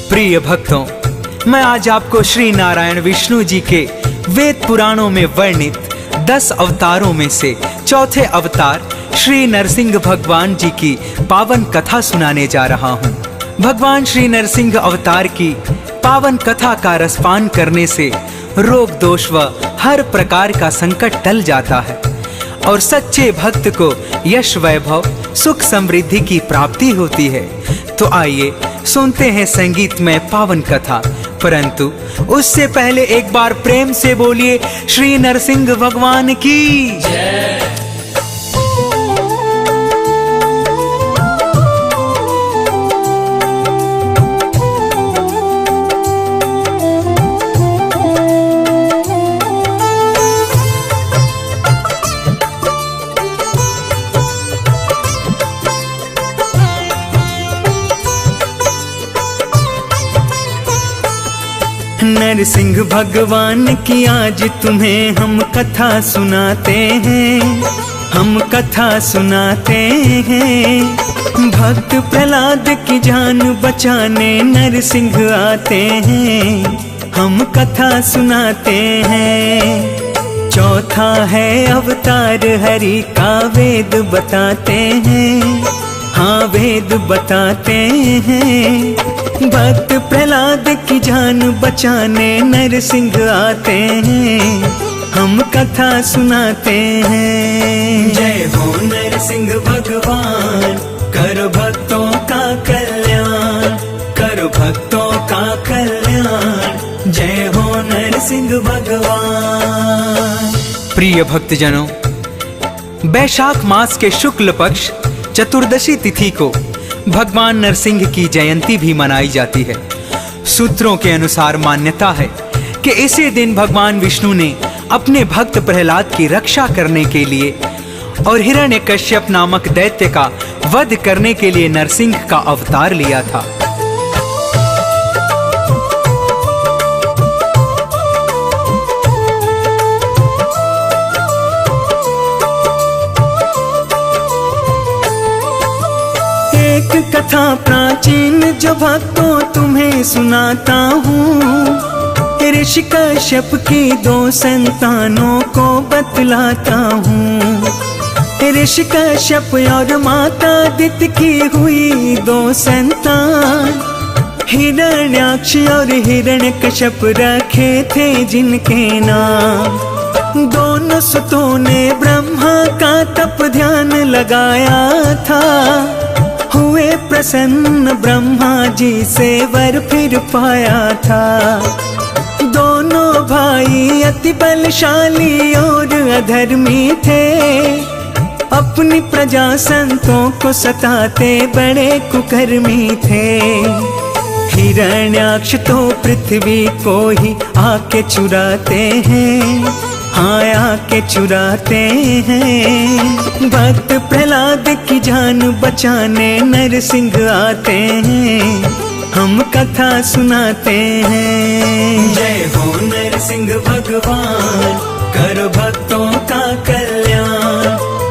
प्रिय भक्तों, मैं आज आपको श्री नारायण विष्णु जी के वेद पुराणों में वर्णित 10 अवतारों में से चौथे अवतार श्री नरसिंह भगवान जी की पावन कथा सुनाने जा रहा हूँ। भगवान श्री नरसिंह अवतार की पावन कथा का रसपान करने से रोग दोष व हर प्रकार का संकट टल जाता है और सच्चे भक्त को यश वैभव सुख समृद्धि की प्राप्ति होती है। तो आइए सुनते हैं संगीतमय पावन कथा, परंतु उससे पहले एक बार प्रेम से बोलिए श्री नरसिंह भगवान की जय। नरसिंह भगवान की आज तुम्हें हम कथा सुनाते हैं, हम कथा सुनाते हैं। भक्त प्रहलाद की जान बचाने नरसिंह आते हैं, हम कथा सुनाते हैं। चौथा है अवतार हरि का वेद बताते हैं, हाँ वेद बताते हैं। भक्त प्रहलाद की जान बचाने नरसिंह आते हैं, हम कथा सुनाते हैं। जय हो नरसिंह भगवान, करो भक्तों का कल्याण, करो भक्तों का कल्याण। जय हो नरसिंह भगवान। प्रिय भक्तजनों, वैशाख मास के शुक्ल पक्ष चतुर्दशी तिथि को भगवान नरसिंह की जयंती भी मनाई जाती है। सूत्रों के अनुसार मान्यता है कि इसी दिन भगवान विष्णु ने अपने भक्त प्रहलाद की रक्षा करने के लिए और हिरण्यकश्यप नामक दैत्य का वध करने के लिए नरसिंह का अवतार लिया था। कथा प्राचीन जो भक्तों तुम्हें सुनाता हूँ, ऋषि कश्यप की 2 संतानों को बतलाता हूँ। ऋषि कश्यप और माता दिति की हुई 2 संतान, हिरण्याक्ष और हिरण्यकश्यप रखे थे जिनके नाम। दोनों सुतों ने ब्रह्मा का तप ध्यान लगाया था, हुए प्रसन्न ब्रह्मा जी से वर फिर पाया था। दोनों भाई अति बलशाली और अधर्मी थे, अपनी प्रजा संतों को सताते बड़े कुकर्मी थे। हिरण्याक्ष तो पृथ्वी को ही आके चुराते हैं, हाँ आके चुराते हैं। भक्त प्रहलाद की जान बचाने नरसिंह आते हैं, हम कथा सुनाते हैं। जय हो नरसिंह भगवान, करो भक्तों का कल्याण,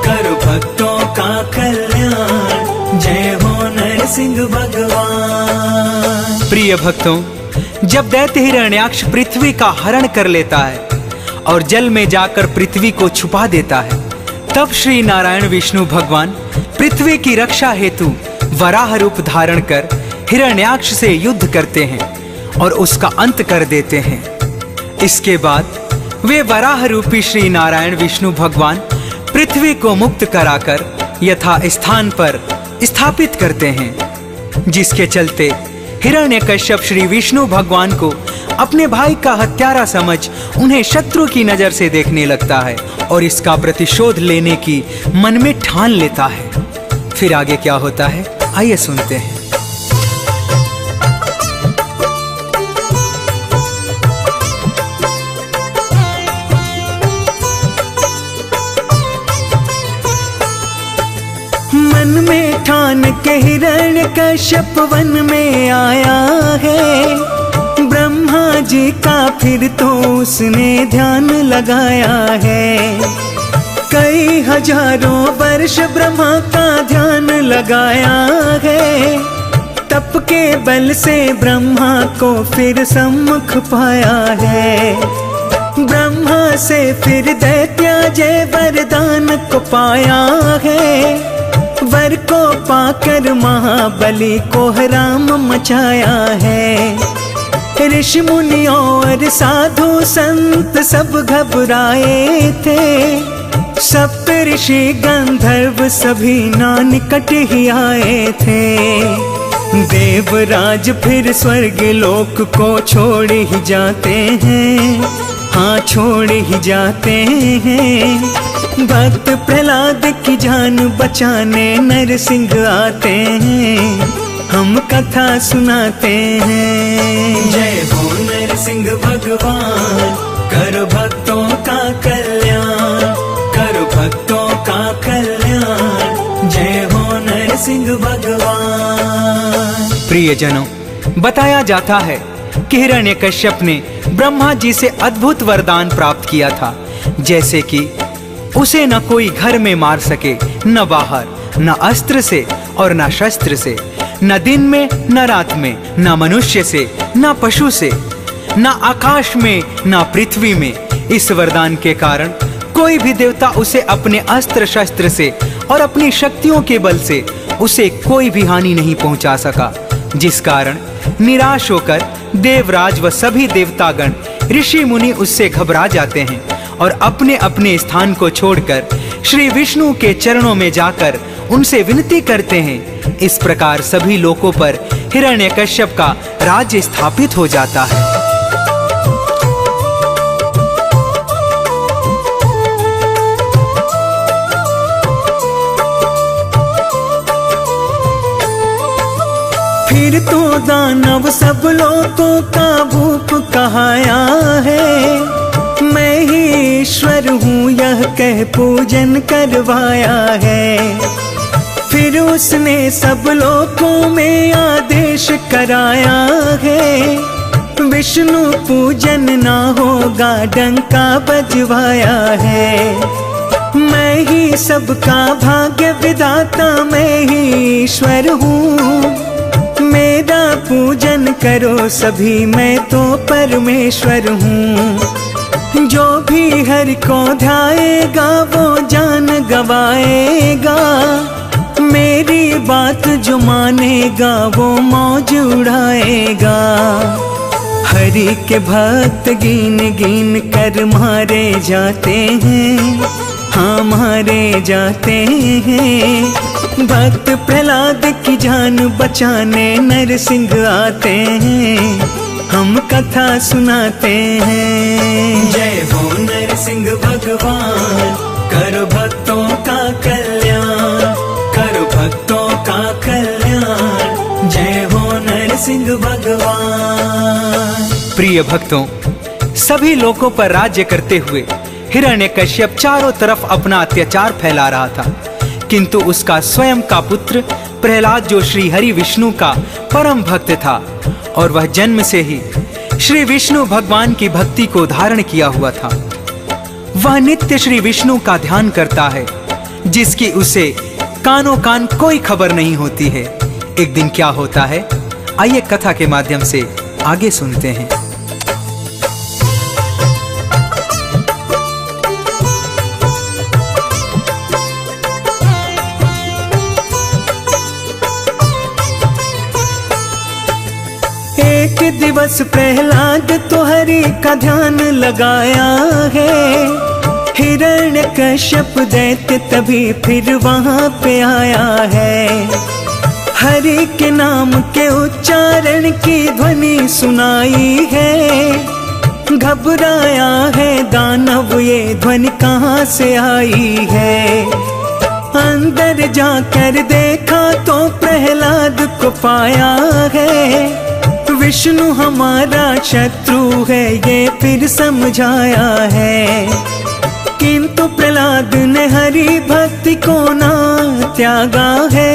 करो भक्तों का कल्याण। जय हो नरसिंह भगवान। प्रिय भक्तों, जब दैत्य हिरण्याक्ष पृथ्वी का हरण कर लेता है और जल में जाकर पृथ्वी को छुपा देता है, तब श्री नारायण विष्णु भगवान पृथ्वी की रक्षा हेतु वराह रूप धारण कर हिरण्याक्ष से युद्ध करते हैं और उसका अंत कर देते हैं। इसके बाद वे वराह रूपी श्री नारायण विष्णु भगवान पृथ्वी को मुक्त कराकर यथा स्थान पर स्थापित करते हैं, जिसके चलते हिरण्यकश्यप श्री विष्णु भगवान को अपने भाई का हत्यारा समझ उन्हें शत्रु की नजर से देखने लगता है और इसका प्रतिशोध लेने की मन में ठान लेता है। फिर आगे क्या होता है, आइए सुनते हैं। मन में ठान के हिरण्यकश्यप वन में आया है, ब्रह्मा जी का फिर तो उसने ध्यान लगाया है। कई हजारों वर्ष ब्रह्मा का ध्यान लगाया है, तप के बल से ब्रह्मा को फिर सम्मुख पाया है। ब्रह्मा से फिर दैत्याजय वरदान को पाया है। वर को पाकर महाबली को हराम मचाया है। ऋषि मुनियों और साधु संत सब घबराए थे। सप्त ऋषि गंधर्व सभी ना निकट ही आए थे। देवराज फिर स्वर्ग लोक को छोड़ ही जाते हैं, हाँ छोड़ ही जाते हैं। भक्त प्रहलाद की जान बचाने नरसिंह आते हैं, हम कथा सुनाते हैं। जय हो नरसिंह भगवान, करो भक्तों का कल्याण, करो भक्तों का कल्याण। जय हो नरसिंह भगवान। प्रियजनों, बताया जाता है कि हिरण्यकश्यप ने ब्रह्मा जी से अद्भुत वरदान प्राप्त किया था, जैसे कि उसे न कोई घर में मार सके, न बाहर, न अस्त्र से और न शस्त्र से, न दिन में न रात में, न मनुष्य से न पशु से, न आकाश में न पृथ्वी में। इस वरदान के कारण कोई भी देवता उसे अपने अस्त्र शस्त्र से और अपनी शक्तियों के बल से उसे कोई भी हानि नहीं पहुंचा सका, जिस कारण निराश होकर देवराज व सभी देवतागण ऋषि मुनि उससे घबरा जाते हैं और अपने अपने स्थान को छोड़कर श्री विष्णु के चरणों में जाकर उनसे विनती करते हैं। इस प्रकार सभी लोकों पर हिरण्यकश्यप का राज्य स्थापित हो जाता है। फिर तो दानव सब लोगों का भूप कहाया है। मैं ही ईश्वर हूँ यह कह पूजन करवाया है। फिर उसने सब लोगों में आदेश कराया है। विष्णु पूजन ना होगा डंका बजवाया है। मैं ही सबका भाग्य विधाता, मैं ही ईश्वर हूँ। मेरा पूजन करो सभी, मैं तो परमेश्वर हूँ। जो भी हरि को ध्याएगा वो जान गवाएगा। मेरी बात जो मानेगा वो मौज उड़ाएगा। हरि के भक्त गिन गिन कर मारे जाते हैं, हाँ मारे जाते हैं। भक्त प्रहलाद की जान बचाने नरसिंह आते हैं, हम कथा सुनाते हैं। जय हो नरसिंह भगवान, करो भक्तों का कल्याण, करो भक्तों का कल्याण। जय हो नरसिंह भगवान। प्रिय भक्तों, सभी लोगों पर राज्य करते हुए हिरण्यकश्यप चारों तरफ अपना अत्याचार फैला रहा था, किंतु उसका स्वयं का पुत्र प्रहलाद जो श्री हरि विष्णु का परम भक्त था और वह जन्म से ही श्री विष्णु भगवान की भक्ति को धारण किया हुआ था, वह नित्य श्री विष्णु का ध्यान करता है, जिसकी उसे कानों कान कोई खबर नहीं होती है। एक दिन क्या होता है, आइए कथा के माध्यम से आगे सुनते हैं। एक दिवस प्रहलाद तो हरि का ध्यान लगाया है। हिरण्यकश्यप दैत्य तभी फिर वहां पे आया है। हरि के नाम के उच्चारण की ध्वनि सुनाई है। घबराया है दानव, ये ध्वनि कहाँ से आई है। अंदर जाकर देखा तो प्रहलाद को पाया है। विष्णु हमारा शत्रु है ये फिर समझाया है, किंतु प्रहलाद ने हरि भक्ति को ना त्यागा है।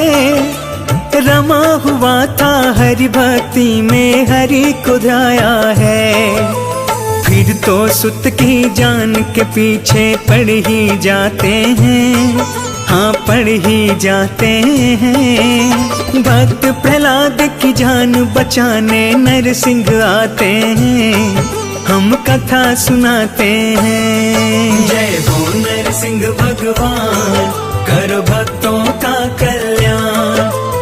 रमा हुआ था हरि भक्ति में हरि को ध्याया है। फिर तो सुत की जान के पीछे पड़ ही जाते हैं, हाँ पढ़ ही जाते हैं। भक्त प्रहलाद की जान बचाने नरसिंह आते हैं, हम कथा सुनाते हैं। जय हो नरसिंह भगवान, करो भक्तों का कल्याण,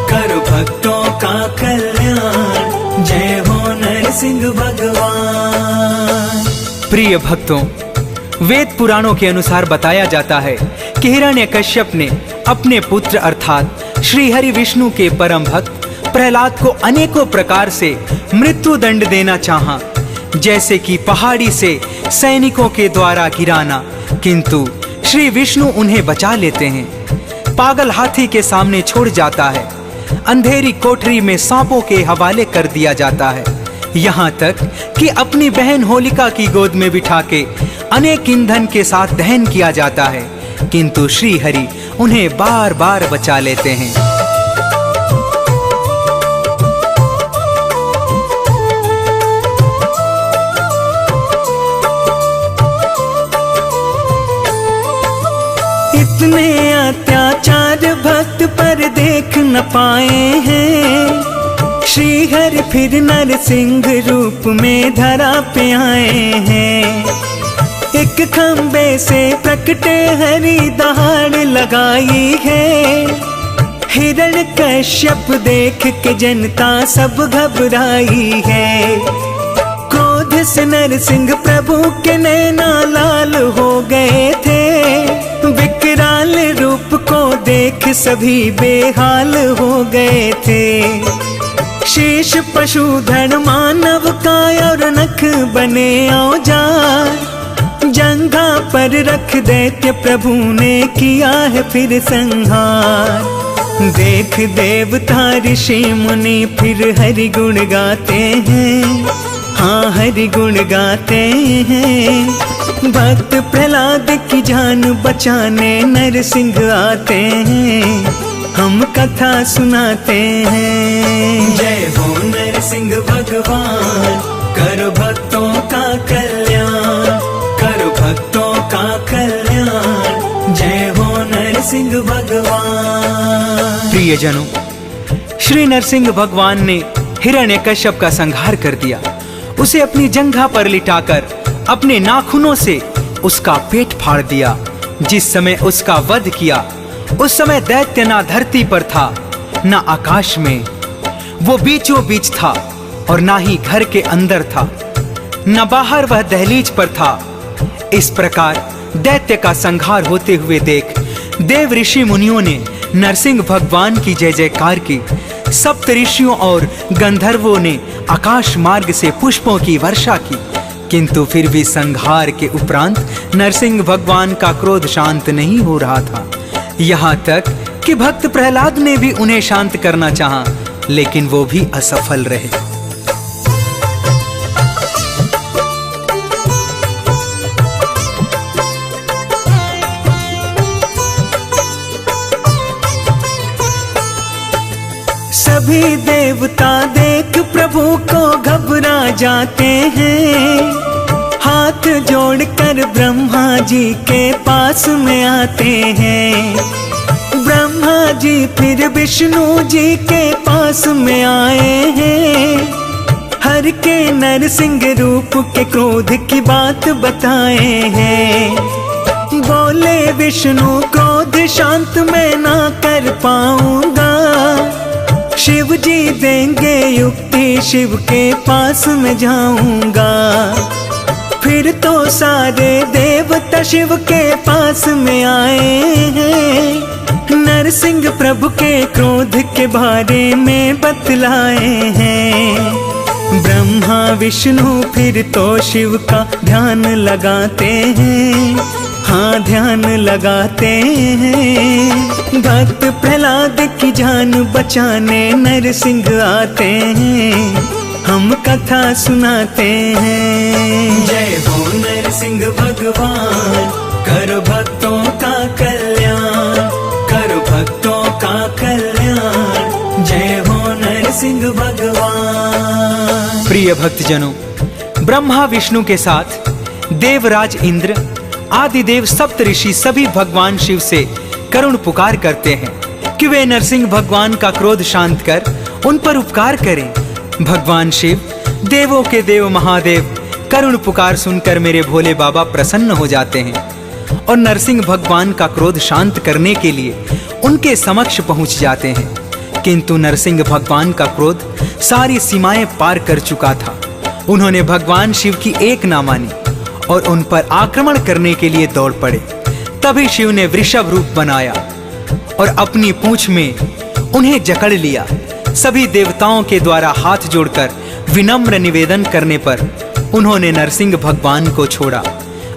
करो भक्तों का कल्याण। जय हो नरसिंह भगवान। प्रिय भक्तों, वेद पुराणों के अनुसार बताया जाता है कि हिरण्यकश्यप ने अपने पुत्र अर्थात श्री हरि विष्णु के परम भक्त प्रहलाद को अनेकों प्रकार से मृत्यु दंड देना चाहा, जैसे कि पहाड़ी से सैनिकों के द्वारा गिराना, किंतु श्री विष्णु उन्हें बचा लेते हैं। पागल हाथी के सामने छोड़ जाता है, अंधेरी कोठरी में सांपों के हवाले कर दिया जाता है, यहाँ तक कि अपनी बहन होलिका की गोद में बिठा के अनेक ईंधन के साथ दहन किया जाता है, किंतु श्री हरि उन्हें बार बार बचा लेते हैं। इतने अत्याचार भक्त पर देख न पाए हैं, श्री हरि फिर नरसिंह रूप में धरा पे आए हैं। एक खंबे से प्रकटे हरि दहाड़ लगाई है, हिरण्यकश्यप देख के जनता सब घबराई है। क्रोध से नरसिंह प्रभु के नैना लाल हो गए थे, विकराल रूप को देख सभी बेहाल हो गए थे। शेष पशुधन मानव काय और नख बने औजार, जंघा पर रख दैत्य प्रभु ने किया है फिर संहार। देख देवता ऋषि मुनि फिर हरि गुण गाते हैं, हाँ हरि गुण गाते हैं। भक्त प्रहलाद की जान बचाने नरसिंह आते हैं, हम कथा सुनाते हैं। जय हो नरसिंह भगवान, करो भक्तों का कल्याण, करो भक्तों का कल्याण। जय हो नरसिंह भगवान। प्रियजनों, श्री नरसिंह भगवान ने हिरण्यकश्यप का संहार कर दिया। उसे अपनी जंघा पर लिटाकर अपने नाखूनों से उसका पेट फाड़ दिया। जिस समय उसका वध किया उस समय दैत्य ना धरती पर था ना आकाश में, वो बीचों बीच था और ना ही घर के अंदर था, न बाहर वह दहलीज पर था। इस प्रकार दैत्य का संहार होते हुए देख देव ऋषि मुनियों ने नरसिंह भगवान की जय जयकार की। सप्त ऋषियों और गंधर्वों ने आकाश मार्ग से पुष्पों की वर्षा की, किंतु फिर भी संहार के उपरांत नरसिंह भगवान का क्रोध शांत नहीं हो रहा था। यहाँ तक कि भक्त प्रहलाद ने भी उन्हें शांत करना चाहा, लेकिन वो भी असफल रहे। सभी देवता देख प्रभु को घबरा जाते हैं, हाथ जोड़कर ब्रह्मा जी के पास में आते हैं। ब्रह्मा जी फिर विष्णु जी के पास में आए हैं, हर के नरसिंह रूप के क्रोध की बात बताए हैं। बोले विष्णु क्रोध शांत मैं ना कर पाऊंगा, शिव जी देंगे युक्ति शिव के पास में जाऊंगा। फिर तो सारे देवता शिव के पास में आए हैं, नरसिंह प्रभु के क्रोध के बारे में बतलाए हैं। ब्रह्मा विष्णु फिर तो शिव का ध्यान लगाते हैं, हाँ ध्यान लगाते हैं। भक्त प्रहलाद की जान बचाने नरसिंह आते हैं, हम कथा सुनाते हैं। जय हो नरसिंह भगवान, करो भक्तों का कल्याण, करो भक्तों का कल्याण। जय हो नरसिंह भगवान। प्रिय भक्तजनों, ब्रह्मा विष्णु के साथ देवराज इंद्र, आदिदेव, सप्त ऋषि सभी भगवान शिव से करुण पुकार करते हैं कि वे नरसिंह भगवान का क्रोध शांत कर उन पर उपकार करें। भगवान शिव, देवों के देव महादेव, करुण पुकार सुनकर मेरे भोले बाबा प्रसन्न हो जाते हैं और नरसिंह भगवान का क्रोध शांत करने के लिए उनके समक्ष पहुंच जाते हैं। किंतु नरसिंह भगवान का क्रोध सारी सीमाएं पार कर चुका था। उन्होंने भगवान शिव की एक ना मानी और उन पर आक्रमण करने के लिए दौड़ पड़े। तभी शिव ने वृषभ रूप बनाया और अपनी पूंछ में उन्हें जकड़ लिया। सभी देवताओं के द्वारा हाथ जोड़कर विनम्र निवेदन करने पर उन्होंने नरसिंह भगवान को छोड़ा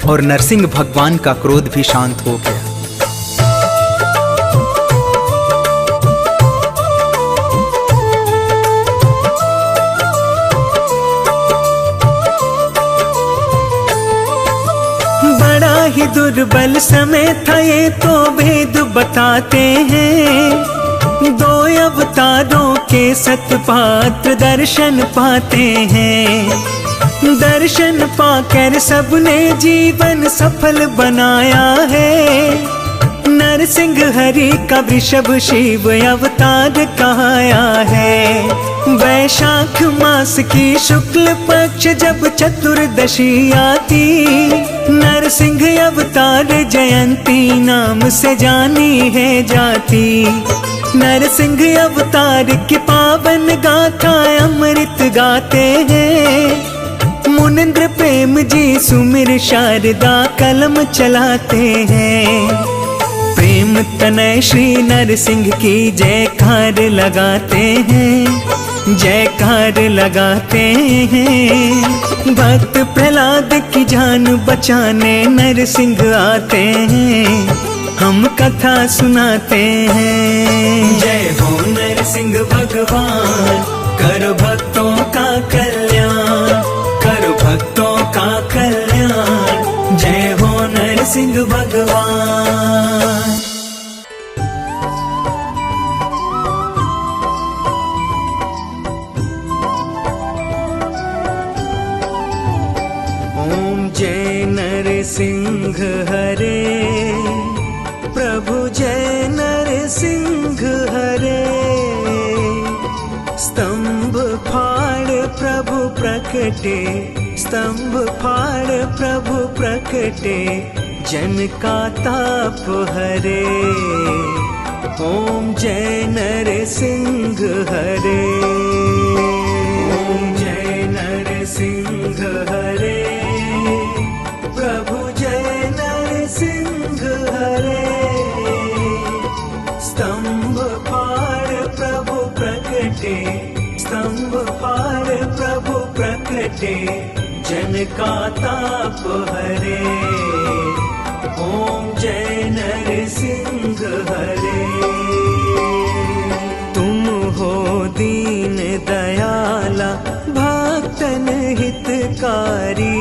और नरसिंह भगवान का क्रोध भी शांत हो गया। बड़ा ही दुर्बल समय था ये तो भेद बताते हैं। 2 अवतारों के सतपात्र दर्शन पाते हैं। दर्शन पाकर सबने जीवन सफल बनाया है। नरसिंह हरि का वृषभ शिव अवतार कहाया है। वैशाख मास की शुक्ल पक्ष जब चतुर्दशी आती, नरसिंह अवतार जयंती नाम से जानी है जाती। नरसिंह अवतार की पावन गाथा अमृत गाते हैं। मुनिंद्र प्रेम जी सुमिर शारदा कलम चलाते हैं। प्रेम तनय श्री नरसिंह की जयकार लगाते हैं, जयकार लगाते हैं। भक्त प्रहलाद की जान बचाने नरसिंह आते हैं, हम कथा सुनाते हैं। जय हो नरसिंह भगवान, करो भक्तों का कल्याण, करो भक्तों का कल्याण। जय हो नरसिंह भगवान। ओम जय नरसिंह हरे, प्रभु जय नरसिंह हरे। स्तंभ फाड़ प्रभु प्रकटे, स्तंभ फाड़ प्रभु प्रकटे, जन का ताप हरे। ओम जय नरसिंह हरे, ओम जय नरसिंह हरे, प्रभु जय नरसिंह हरे। स्तंभ फाड़ प्रभु प्रकटे, स्तंभ फाड़ प्रभु प्रकटे, जन का ताप हरे। ओम जय नरसिंह हरे। तुम हो दीन दयाला, भक्तन हितकारी,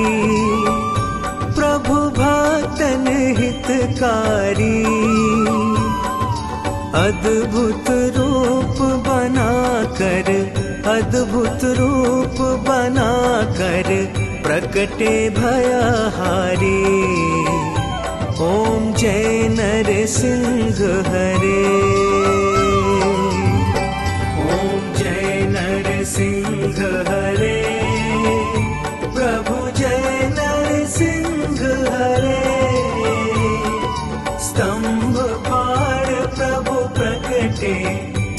प्रभु भक्तन हितकारी। अद्भुत रूप बनाकर, अद्भुत रूप बनाकर, प्रकटे भयहारी। ओम जय नरसिंह हरे, ओम जय नरसिंह हरे, प्रभु जय नरसिंह हरे। स्तंभ फाड़ प्रभु प्रकटे,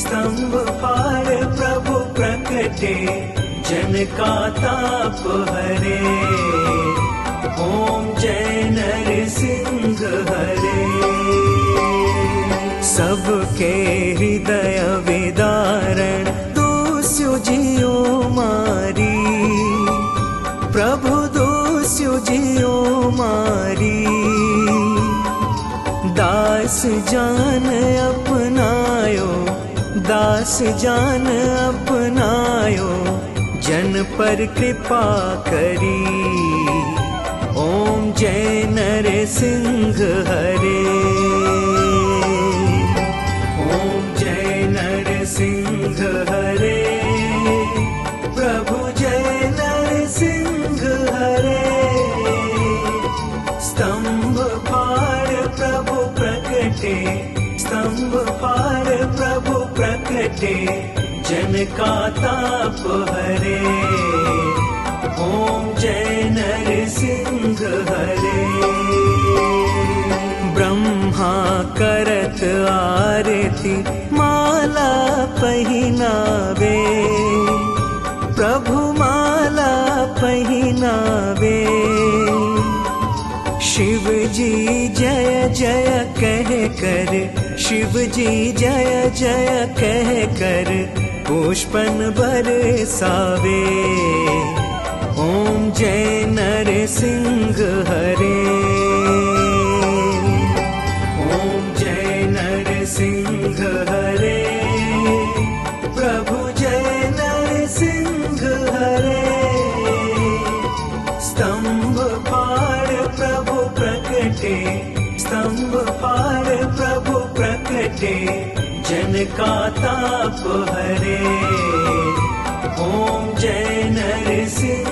स्तंभ फाड़ प्रभु प्रकटे, जन का ताप हरे। ओम जय नरसिंह हरे। सबके हृदय विदारण दोस्यो जियो मारी, प्रभु दोस्यो जियो मारी। दास जान अपनायो, दास जान अपनायो, जन पर कृपा करी। ओम जय नरसिंह हरे, ओम जय नरसिंह हरे, प्रभु जय नरसिंह हरे। स्तंभ फाड़ प्रभु प्रकटे, ओम जय नरसिंह हरे। ब्रह्मा करत आरती माला पहिनावे, प्रभु माला पहिनावे। शिव जी जय जय कह कर, शिव जी जय जय कह कर पुष्पन बरसावे। ओम जय नरसिंह हरे। ओम जय नरसिंह हरे। प्रभु जय नरसिंह हरे। स्तंभ फाड़ प्रभु प्रकटे, स्तंभ फाड़ प्रभु प्रकटे, जन का ताप हरे। ओम जय नरसिंह